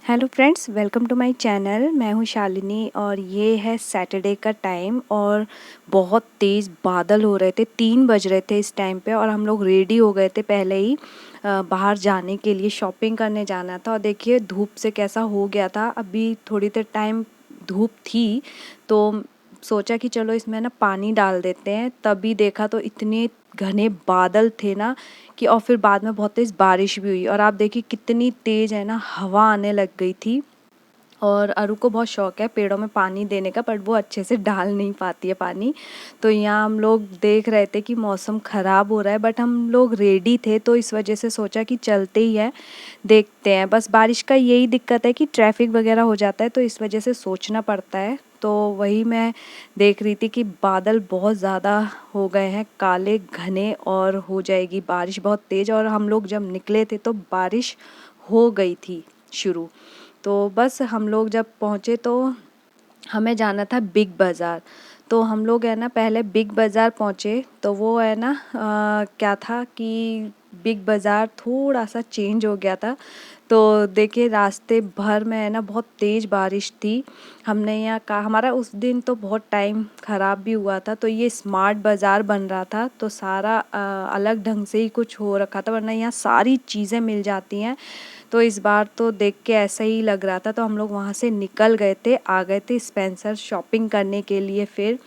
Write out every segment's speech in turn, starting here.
Hello friends, welcome to my channel. मैं हूं शालिनी और ये है सैटरडे का टाइम और बहुत तेज़ बादल हो रहे थे। 3 बज रहे थे इस टाइम पे और हम लोग रेडी हो गए थे पहले ही बाहर जाने के लिए, शॉपिंग करने जाना था। और देखिए धूप से कैसा हो गया था। अभी थोड़ी देर टाइम धूप थी तो सोचा कि चलो इसमें ना पानी डाल देते हैं। तभी देखा तो इतने घने बादल थे ना कि और फिर बाद में बहुत तेज़ बारिश भी हुई। और आप देखिए कितनी तेज़ है ना हवा आने लग गई थी। और अरु को बहुत शौक है पेड़ों में पानी देने का, बट वो अच्छे से डाल नहीं पाती है पानी। तो यहाँ हम लोग देख रहे थे कि मौसम ख़राब हो रहा है, बट हम लोग रेडी थे तो इस वजह से सोचा कि चलते ही है, देखते हैं। बस बारिश का यही दिक्कत है कि ट्रैफिक वगैरह हो जाता है तो इस वजह से सोचना पड़ता है। तो वही मैं देख रही थी कि बादल बहुत ज़्यादा हो गए हैं, काले घने, और हो जाएगी बारिश बहुत तेज़। और हम लोग जब निकले थे तो बारिश हो गई थी शुरू। तो बस हम लोग जब पहुँचे तो हमें जाना था बिग बाज़ार। तो हम लोग है ना पहले बिग बाज़ार पहुँचे तो वो है ना क्या था कि बिग बाज़ार थोड़ा सा चेंज हो गया था। तो देखिए रास्ते भर में है ना बहुत तेज़ बारिश थी। हमने यहाँ कहा, हमारा उस दिन तो बहुत टाइम ख़राब भी हुआ था। तो ये स्मार्ट बाज़ार बन रहा था तो सारा अलग ढंग से ही कुछ हो रखा था, वरना यहाँ सारी चीज़ें मिल जाती हैं। तो इस बार तो देख के ऐसा ही लग रहा था तो हम लोग वहाँ से निकल गए थे, आ गए थे स्पेंसर शॉपिंग करने के लिए। फिर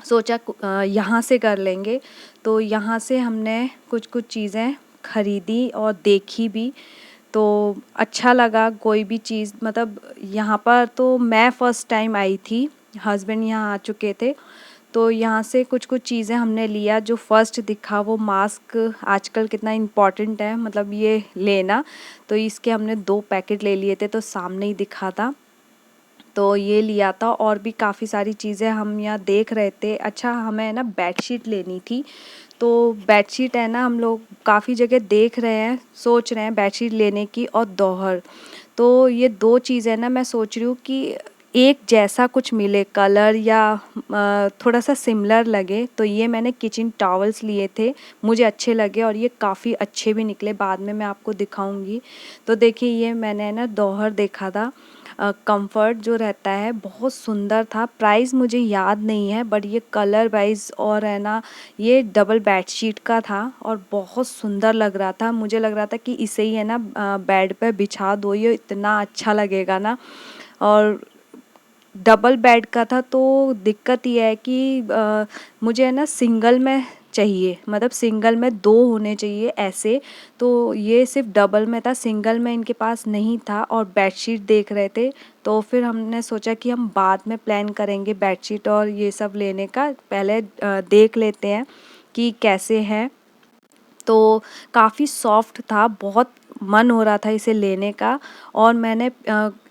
सोचा यहाँ से कर लेंगे। तो यहाँ से हमने कुछ कुछ चीज़ें खरीदी और देखी भी। तो अच्छा लगा कोई भी चीज़, मतलब यहाँ पर तो मैं फ़र्स्ट टाइम आई थी, हस्बैंड यहाँ आ चुके थे। तो यहाँ से कुछ कुछ चीज़ें हमने लिया। जो फर्स्ट दिखा वो मास्क, आजकल कितना इम्पॉर्टेंट है मतलब ये लेना। तो इसके हमने 2 पैकेट ले लिए थे तो सामने ही दिखा था तो ये लिया था। और भी काफ़ी सारी चीज़ें हम यहाँ देख रहे थे। अच्छा हमें ना बेडशीट लेनी थी तो बेडशीट है ना हम लोग काफ़ी जगह देख रहे हैं, सोच रहे हैं बेडशीट लेने की, और दोहर। तो ये 2 चीज़ें ना मैं सोच रही हूँ कि एक जैसा कुछ मिले कलर, या थोड़ा सा सिमिलर लगे। तो ये मैंने किचन टॉवल्स लिए थे, मुझे अच्छे लगे और ये काफ़ी अच्छे भी निकले, बाद में मैं आपको दिखाऊंगी। तो देखिए ये मैंने ना दोहर देखा था, कंफर्ट जो रहता है, बहुत सुंदर था। प्राइस मुझे याद नहीं है बट ये कलर वाइज और है ना ये डबल बेडशीट का था और बहुत सुंदर लग रहा था। मुझे लग रहा था कि इसे ही है ना बेड पे बिछा दो, ये इतना अच्छा लगेगा ना। और डबल बेड का था तो दिक्कत ये है कि मुझे है ना सिंगल में चाहिए, मतलब सिंगल में 2 होने चाहिए ऐसे। तो ये सिर्फ डबल में था, सिंगल में इनके पास नहीं था। और बेडशीट देख रहे थे तो फिर हमने सोचा कि हम बाद में प्लान करेंगे बेडशीट और ये सब लेने का, पहले देख लेते हैं कि कैसे है। तो काफ़ी सॉफ्ट था, बहुत मन हो रहा था इसे लेने का। और मैंने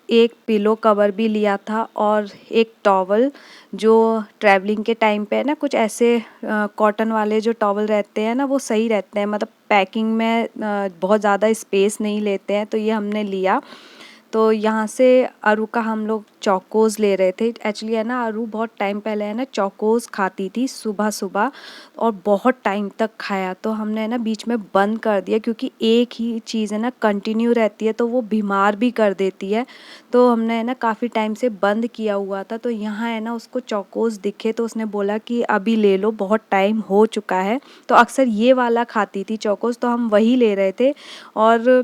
एक पिलो कवर भी लिया था और एक टॉवल, जो ट्रैवलिंग के टाइम पे है ना कुछ ऐसे कॉटन वाले जो टॉवल रहते हैं ना वो सही रहते हैं, मतलब पैकिंग में बहुत ज़्यादा स्पेस नहीं लेते हैं, तो ये हमने लिया। तो यहाँ से अरु का हम लोग चौकोज़ ले रहे थे। एक्चुअली है ना अरु बहुत टाइम पहले है ना चौकोज़ खाती थी सुबह सुबह, और बहुत टाइम तक खाया। तो हमने ना बीच में बंद कर दिया क्योंकि एक ही चीज़ है ना कंटिन्यू रहती है तो वो बीमार भी कर देती है। तो हमने है ना काफ़ी टाइम से बंद किया हुआ था। तो यहाँ है ना उसको चौकोज़ दिखे तो उसने बोला कि अभी ले लो, बहुत टाइम हो चुका है। तो अक्सर ये वाला खाती थी चौकोज़, तो हम वही ले रहे थे। और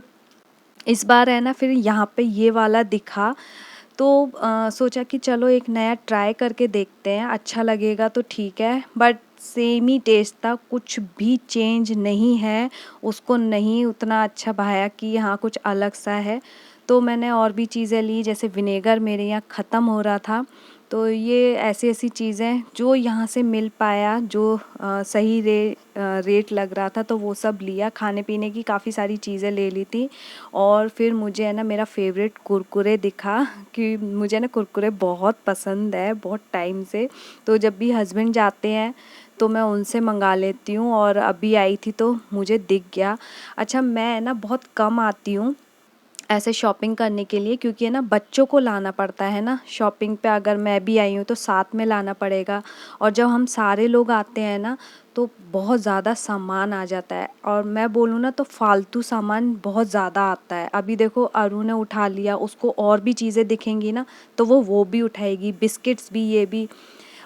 इस बार है ना फिर यहाँ पे ये वाला दिखा तो सोचा कि चलो एक नया ट्राई करके देखते हैं, अच्छा लगेगा तो ठीक है। बट सेम ही टेस्ट था, कुछ भी चेंज नहीं है, उसको नहीं उतना अच्छा भाया कि हाँ कुछ अलग सा है। तो मैंने और भी चीज़ें ली, जैसे विनेगर मेरे यहाँ ख़त्म हो रहा था। तो ये ऐसी ऐसी चीज़ें जो यहाँ से मिल पाया, जो सही रेट लग रहा था तो वो सब लिया। खाने पीने की काफ़ी सारी चीज़ें ले ली थी। और फिर मुझे है ना मेरा फेवरेट कुरकुरे दिखा कि मुझे ना कुरकुरे बहुत पसंद है बहुत टाइम से। तो जब भी हस्बैंड जाते हैं तो मैं उनसे मंगा लेती हूँ, और अभी आई थी तो मुझे दिख गया। अच्छा मैं ना बहुत कम आती हूँ ऐसे शॉपिंग करने के लिए, क्योंकि है ना बच्चों को लाना पड़ता है ना शॉपिंग पे। अगर मैं भी आई हूँ तो साथ में लाना पड़ेगा, और जब हम सारे लोग आते हैं ना तो बहुत ज़्यादा सामान आ जाता है, और मैं बोलूँ ना तो फालतू सामान बहुत ज़्यादा आता है। अभी देखो अरु ने उठा लिया, उसको और भी चीज़ें दिखेंगी ना तो वो भी उठाएगी, बिस्किट्स भी, ये भी।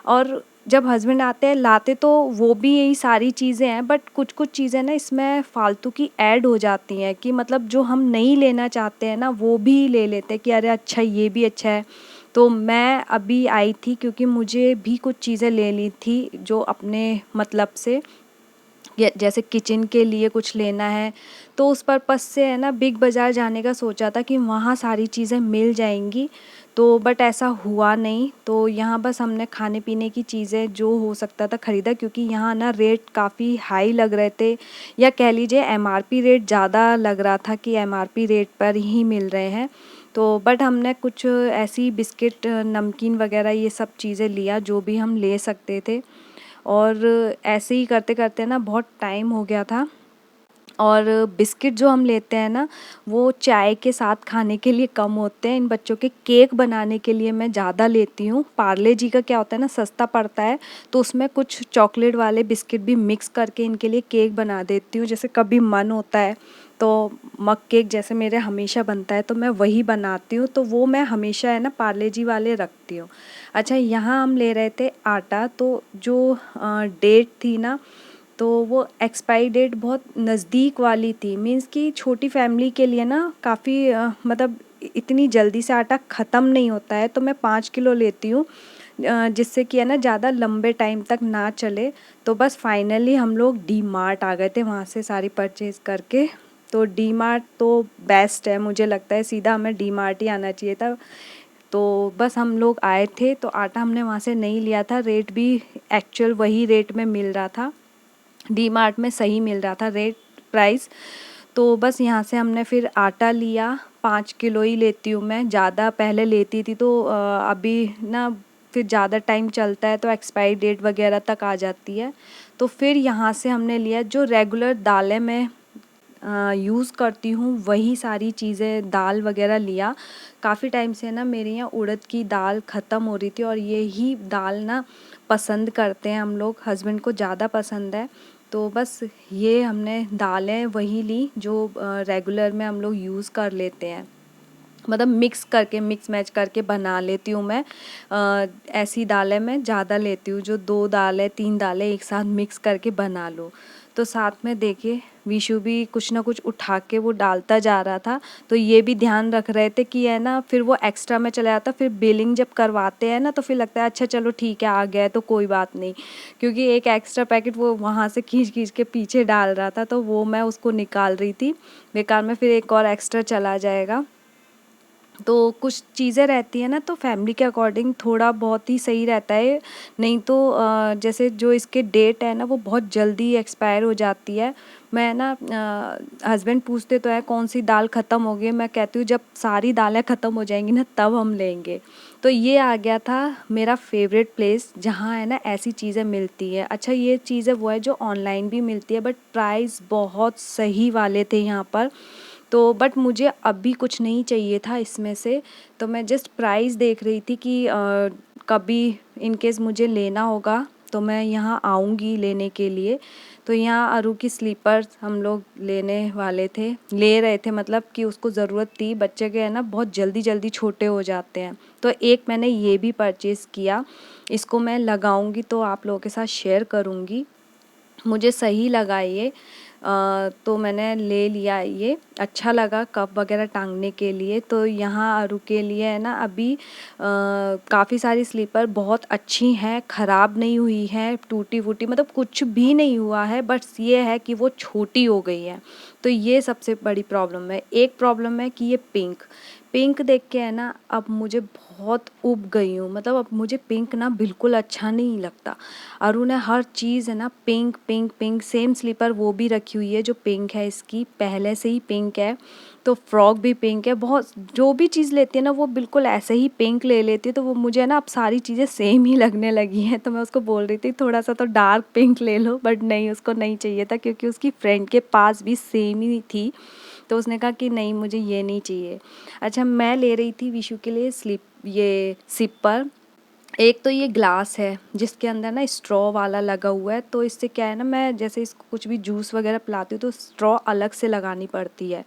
और जब हस्बैंड आते हैं लाते तो वो भी यही सारी चीज़ें हैं, बट कुछ कुछ चीज़ें ना इसमें फालतू की ऐड हो जाती हैं कि मतलब जो हम नहीं लेना चाहते हैं ना वो भी ले लेते हैं कि अरे अच्छा ये भी अच्छा है। तो मैं अभी आई थी क्योंकि मुझे भी कुछ चीज़ें ले ली थी जो अपने मतलब से, जैसे किचन के लिए कुछ लेना है, तो उस पर्पज़ से है ना बिग बाज़ार जाने का सोचा था कि वहाँ सारी चीज़ें मिल जाएंगी। तो बट ऐसा हुआ नहीं, तो यहाँ बस हमने खाने पीने की चीज़ें जो हो सकता था ख़रीदा, क्योंकि यहाँ ना रेट काफ़ी हाई लग रहे थे, या कह लीजिए एमआरपी रेट ज़्यादा लग रहा था कि एमआरपी रेट पर ही मिल रहे हैं। तो बट हमने कुछ ऐसी बिस्किट, नमकीन वगैरह ये सब चीज़ें लिया जो भी हम ले सकते थे, और ऐसे ही करते करते ना बहुत टाइम हो गया था। और बिस्किट जो हम लेते हैं ना वो चाय के साथ खाने के लिए कम होते हैं, इन बच्चों के केक बनाने के लिए मैं ज़्यादा लेती हूँ। पार्ले जी का क्या होता है ना, सस्ता पड़ता है, तो उसमें कुछ चॉकलेट वाले बिस्किट भी मिक्स करके इनके लिए केक बना देती हूँ। जैसे कभी मन होता है तो मग केक जैसे मेरे हमेशा बनता है तो मैं वही बनाती हूँ, तो वो मैं हमेशा है ना पार्ले जी वाले रखती हूँ। अच्छा, यहाँ हम ले रहे थे आटा, तो जो डेट थी ना तो वो एक्सपायरी डेट बहुत नज़दीक वाली थी। मीन्स कि छोटी फैमिली के लिए ना काफ़ी मतलब इतनी जल्दी से आटा ख़त्म नहीं होता है, तो मैं 5 किलो लेती हूँ जिससे कि है ना ज़्यादा लंबे टाइम तक ना चले। तो बस फाइनली हम लोग डी मार्ट आ गए थे वहाँ से सारी परचेज़ करके। तो डी मार्ट तो बेस्ट है, मुझे लगता है सीधा हमें डी मार्ट ही आना चाहिए था। तो बस हम लोग आए थे तो आटा हमने वहाँ से नहीं लिया था, रेट भी एक्चुअल वही रेट में मिल रहा था, डी मार्ट में सही मिल रहा था रेट प्राइस। तो बस यहाँ से हमने फिर आटा लिया, 5 किलो ही लेती हूँ मैं, ज़्यादा पहले लेती थी तो अभी ना फिर ज़्यादा टाइम चलता है तो एक्सपायरी डेट वगैरह तक आ जाती है। तो फिर यहाँ से हमने लिया जो रेगुलर दालें मैं यूज़ करती हूँ वही सारी चीज़ें, दाल वगैरह लिया। काफ़ी टाइम से ना मेरे यहाँ उड़द की दाल ख़त्म हो रही थी, और यही दाल ना पसंद करते हैं हम लोग, हस्बैंड को ज़्यादा पसंद है। तो बस ये हमने दालें वही ली जो रेगुलर में हम लोग यूज़ कर लेते हैं, मतलब मिक्स मैच करके बना लेती हूँ मैं। ऐसी दालें मैं ज़्यादा लेती हूँ जो 2 दालें 3 दालें एक साथ मिक्स करके बना लूँ। तो साथ में देखिए विशु भी कुछ ना कुछ उठा के वो डालता जा रहा था, तो ये भी ध्यान रख रहे थे कि है ना फिर वो एक्स्ट्रा में चला जाता, फिर बिलिंग जब करवाते हैं ना तो फिर लगता है अच्छा चलो ठीक है आ गया है तो कोई बात नहीं, क्योंकि एक एक्स्ट्रा पैकेट वो वहाँ से खींच खींच के पीछे डाल रहा था, तो वो मैं उसको निकाल रही थी, बेकार में फिर एक और एक्स्ट्रा चला जाएगा। तो कुछ चीज़ें रहती हैं ना तो फैमिली के अकॉर्डिंग थोड़ा बहुत ही सही रहता है, नहीं तो जैसे जो इसके डेट है ना वो बहुत जल्दी एक्सपायर हो जाती है। मैं ना हस्बैंड पूछते तो है कौन सी दाल ख़त्म हो गई, मैं कहती हूँ जब सारी दालें ख़त्म हो जाएंगी ना तब हम लेंगे। तो ये आ गया था मेरा फेवरेट प्लेस जहाँ है ना ऐसी चीज़ें मिलती है। अच्छा, ये चीज़ें वो है जो ऑनलाइन भी मिलती है, बट प्राइस बहुत सही वाले थे यहाँ पर। तो बट मुझे अभी कुछ नहीं चाहिए था इसमें से, तो मैं जस्ट प्राइस देख रही थी कि कभी इन केस मुझे लेना होगा तो मैं यहाँ आऊँगी लेने के लिए। तो यहाँ अरु की स्लीपर्स हम लोग लेने वाले थे, ले रहे थे, मतलब कि उसको ज़रूरत थी, बच्चे के है ना बहुत जल्दी जल्दी छोटे हो जाते हैं। तो एक मैंने ये भी परचेज़ किया, इसको मैं लगाऊंगी तो आप लोगों के साथ शेयर करूंगी, मुझे सही लगा ये। तो मैंने ले लिया, ये अच्छा लगा कप वगैरह टांगने के लिए। तो यहाँ अरु के लिए है ना अभी काफ़ी सारी स्लीपर बहुत अच्छी हैं, ख़राब नहीं हुई हैं, टूटी फूटी मतलब कुछ भी नहीं हुआ है, बस ये है कि वो छोटी हो गई है। तो ये सबसे बड़ी प्रॉब्लम है। एक प्रॉब्लम है कि ये पिंक पिंक देख के है ना अब मुझे बहुत ऊब गई हूँ, मतलब अब मुझे पिंक ना बिल्कुल अच्छा नहीं लगता। अरु ने हर चीज़ है ना pink pink pink, same slipper वो भी रखी हुई है जो पिंक है, इसकी पहले से ही पिंक है, तो फ्रॉक भी पिंक है, बहुत जो भी चीज़ लेती है ना वो बिल्कुल ऐसे ही पिंक ले लेती है। तो वो मुझे ना अब सारी चीज़ें सेम ही लगने लगी हैं, तो मैं उसको बोल रही थी थोड़ा सा तो डार्क पिंक ले लो, बट नहीं, उसको नहीं चाहिए था क्योंकि उसकी फ्रेंड के पास भी सेम ही थी। तो उसने कहा कि नहीं मुझे ये नहीं चाहिए। अच्छा, मैं ले रही थी विशु के लिए ये सिपर। एक तो ये ग्लास है जिसके अंदर ना स्ट्रॉ वाला लगा हुआ है, तो इससे क्या है ना, मैं जैसे इसको कुछ भी जूस वगैरह पिलाती हूँ तो स्ट्रॉ अलग से लगानी पड़ती है।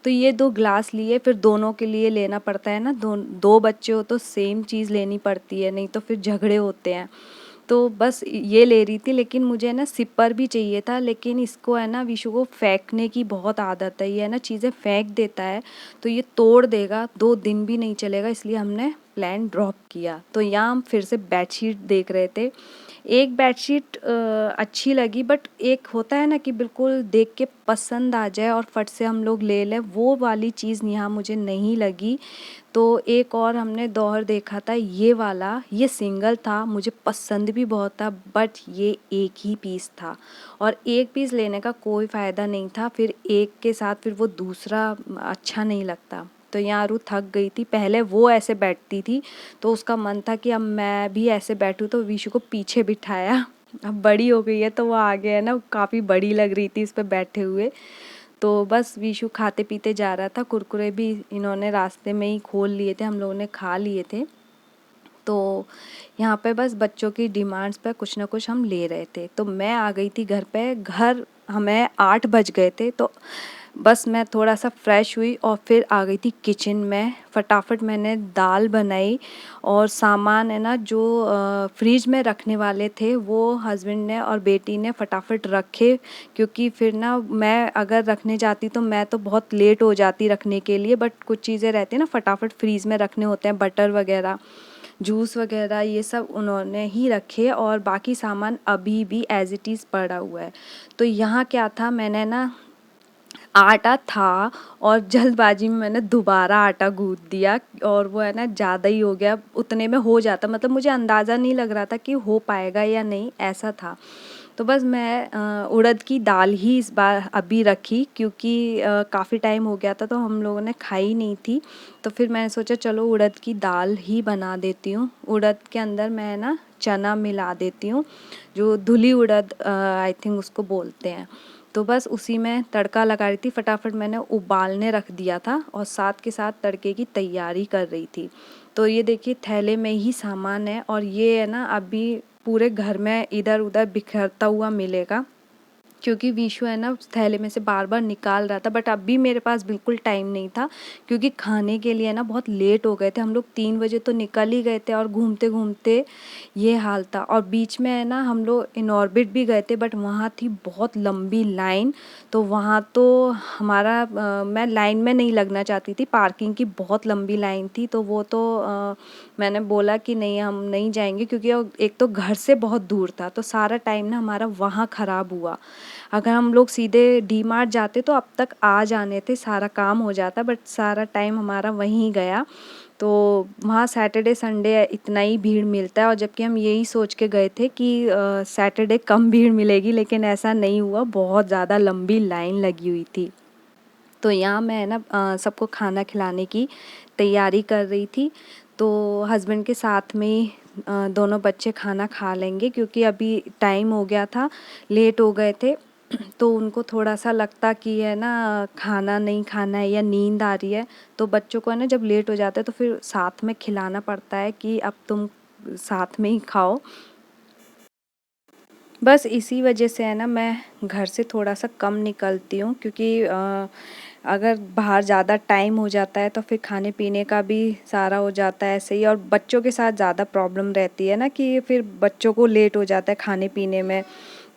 तो ये 2 ग्लास लिए, फिर दोनों के लिए लेना पड़ता है ना, दो बच्चे हो तो सेम चीज़ लेनी पड़ती है, नहीं तो फिर झगड़े होते हैं। तो बस ये ले रही थी, लेकिन मुझे ना सिपर भी चाहिए था, लेकिन इसको है ना विशु को फेंकने की बहुत आदत है, ये है ना चीज़ें फेंक देता है, तो ये तोड़ देगा, 2 दिन भी नहीं चलेगा, इसलिए हमने प्लान ड्रॉप किया। तो यहाँ हम फिर से बेडशीट देख रहे थे। एक बेडशीट अच्छी लगी, बट एक होता है ना कि बिल्कुल देख के पसंद आ जाए और फट से हम लोग ले लें, वो वाली चीज़ यहाँ मुझे नहीं लगी। तो एक और हमने दौर देखा था, ये वाला, ये सिंगल था, मुझे पसंद भी बहुत था, बट ये एक ही पीस था और एक पीस लेने का कोई फ़ायदा नहीं था, फिर एक के साथ फिर वो दूसरा अच्छा नहीं लगता। तो यहाँ आरू थक गई थी, पहले वो ऐसे बैठती थी तो उसका मन था कि अब मैं भी ऐसे बैठूं, तो विशु को पीछे बिठाया। अब बड़ी हो गई है तो वो आगे है ना, काफ़ी बड़ी लग रही थी इस पे बैठे हुए। तो बस विशु खाते पीते जा रहा था, कुरकुरे भी इन्होंने रास्ते में ही खोल लिए थे, हम लोगों ने खा लिए थे। तो यहाँ पे बस बच्चों की डिमांड्स पे कुछ ना कुछ हम ले रहे थे। तो मैं आ गई थी घर पे, घर हमें 8 बज गए थे, तो बस मैं थोड़ा सा फ्रेश हुई और फिर आ गई थी किचन में। फटाफट मैंने दाल बनाई और सामान है ना जो फ्रिज में रखने वाले थे वो हस्बैंड ने और बेटी ने फटाफट रखे, क्योंकि फिर ना मैं अगर रखने जाती तो मैं तो बहुत लेट हो जाती रखने के लिए, बट कुछ चीज़ें रहती हैं ना फटाफट फ्रीज़ में रखने होते हैं, बटर वगैरह, जूस वगैरह, ये सब उन्होंने ही रखे और बाकी सामान अभी भी एज़ इट इज़ पड़ा हुआ है। तो यहाँ क्या था, मैंने ना आटा था और जल्दबाजी में मैंने दोबारा आटा गूँथ दिया और वो है ना ज़्यादा ही हो गया, उतने में हो जाता, मतलब मुझे अंदाज़ा नहीं लग रहा था कि हो पाएगा या नहीं, ऐसा था। तो बस मैं उड़द की दाल ही इस बार अभी रखी, क्योंकि काफ़ी टाइम हो गया था तो हम लोगों ने खाई नहीं थी, तो फिर मैंने सोचा चलो उड़द की दाल ही बना देती हूँ। उड़द के अंदर मैं ना चना मिला देती हूँ, जो धुली उड़द आई थिंक उसको बोलते हैं। तो बस उसी में तड़का लगा रही थी, फटाफट मैंने उबालने रख दिया था और साथ के साथ तड़के की तैयारी कर रही थी। तो ये देखिए थैले में ही सामान है और ये है ना अभी पूरे घर में इधर उधर बिखरता हुआ मिलेगा, क्योंकि विशु है ना उस थैले में से बार बार निकाल रहा था, बट अभी मेरे पास बिल्कुल टाइम नहीं था, क्योंकि खाने के लिए ना बहुत लेट हो गए थे, हम लोग 3 बजे तो निकल ही गए थे और घूमते घूमते ये हाल था। और बीच में है ना हम लोग इनऑर्बिट भी गए थे, बट वहाँ थी बहुत लंबी लाइन, तो वहाँ तो हमारा मैं लाइन में नहीं लगना चाहती थी, पार्किंग की बहुत लंबी लाइन थी, तो वो तो मैंने बोला कि नहीं हम नहीं जाएंगे, क्योंकि एक तो घर से बहुत दूर था, तो सारा टाइम ना हमारा वहाँ ख़राब हुआ। अगर हम लोग सीधे डी मार्ट जाते तो अब तक आ जाने थे, सारा काम हो जाता, बट सारा टाइम हमारा वहीं गया। तो वहाँ सैटरडे संडे इतना ही भीड़ मिलता है, और जबकि हम यही सोच के गए थे कि सैटरडे कम भीड़ मिलेगी, लेकिन ऐसा नहीं हुआ, बहुत ज़्यादा लंबी लाइन लगी हुई थी। तो यहाँ मैं ना सबको खाना खिलाने की तैयारी कर रही थी, तो हस्बैंड के साथ में ही दोनों बच्चे खाना खा लेंगे, क्योंकि अभी टाइम हो गया था, लेट हो गए थे, तो उनको थोड़ा सा लगता कि है ना खाना नहीं खाना है या नींद आ रही है, तो बच्चों को है ना जब लेट हो जाता है तो फिर साथ में खिलाना पड़ता है कि अब तुम साथ में ही खाओ। बस इसी वजह से है ना मैं घर से थोड़ा सा कम निकलती हूँ, क्योंकि अगर बाहर ज़्यादा टाइम हो जाता है तो फिर खाने पीने का भी सारा हो जाता है ऐसे ही, और बच्चों के साथ ज़्यादा प्रॉब्लम रहती है ना कि फिर बच्चों को लेट हो जाता है खाने पीने में।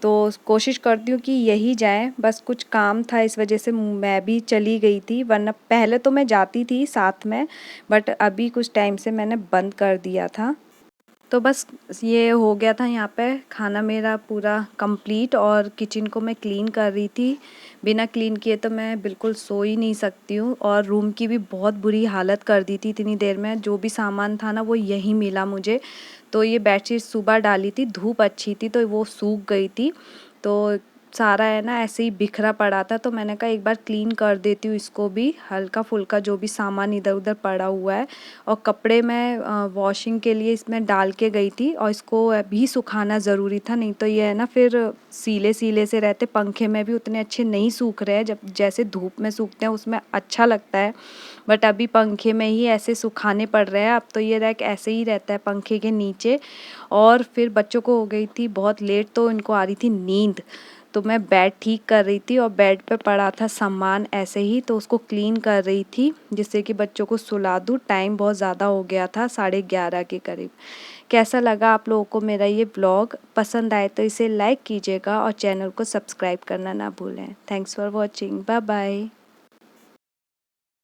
तो कोशिश करती हूँ कि यही जाएं, बस कुछ काम था इस वजह से मैं भी चली गई थी, वरना पहले तो मैं जाती थी साथ में, बट अभी कुछ टाइम से मैंने बंद कर दिया था। तो बस ये हो गया था यहाँ पे खाना मेरा पूरा कंप्लीट, और किचन को मैं क्लीन कर रही थी, बिना क्लीन किए तो मैं बिल्कुल सो ही नहीं सकती हूँ, और रूम की भी बहुत बुरी हालत कर दी थी इतनी देर में, जो भी सामान था ना वो यहीं मिला मुझे। तो ये बेडशीट सुबह डाली थी, धूप अच्छी थी तो वो सूख गई थी, तो सारा है ना ऐसे ही बिखरा पड़ा था, तो मैंने कहा एक बार क्लीन कर देती हूँ इसको भी, हल्का फुल्का जो भी सामान इधर उधर पड़ा हुआ है। और कपड़े मैं वॉशिंग के लिए इसमें डाल के गई थी, और इसको भी सुखाना ज़रूरी था, नहीं तो ये है ना फिर सीले सीले से रहते, पंखे में भी उतने अच्छे नहीं सूख रहे हैं, जब जैसे धूप में सूखते हैं उसमें अच्छा लगता है, बट अभी पंखे में ही ऐसे सुखाने पड़ रहे हैं। अब तो ये रैक ऐसे ही रहता है पंखे के नीचे। और फिर बच्चों को हो गई थी बहुत लेट, तो इनको आ रही थी नींद, तो मैं बेड ठीक कर रही थी और बेड पे पड़ा था सामान ऐसे ही, तो उसको क्लीन कर रही थी जिससे कि बच्चों को सुला दूँ। टाइम बहुत ज़्यादा हो गया था, 11:30 के करीब। कैसा लगा आप लोगों को मेरा ये ब्लॉग? पसंद आए तो इसे लाइक कीजिएगा और चैनल को सब्सक्राइब करना ना भूलें। Thanks for watching, bye bye.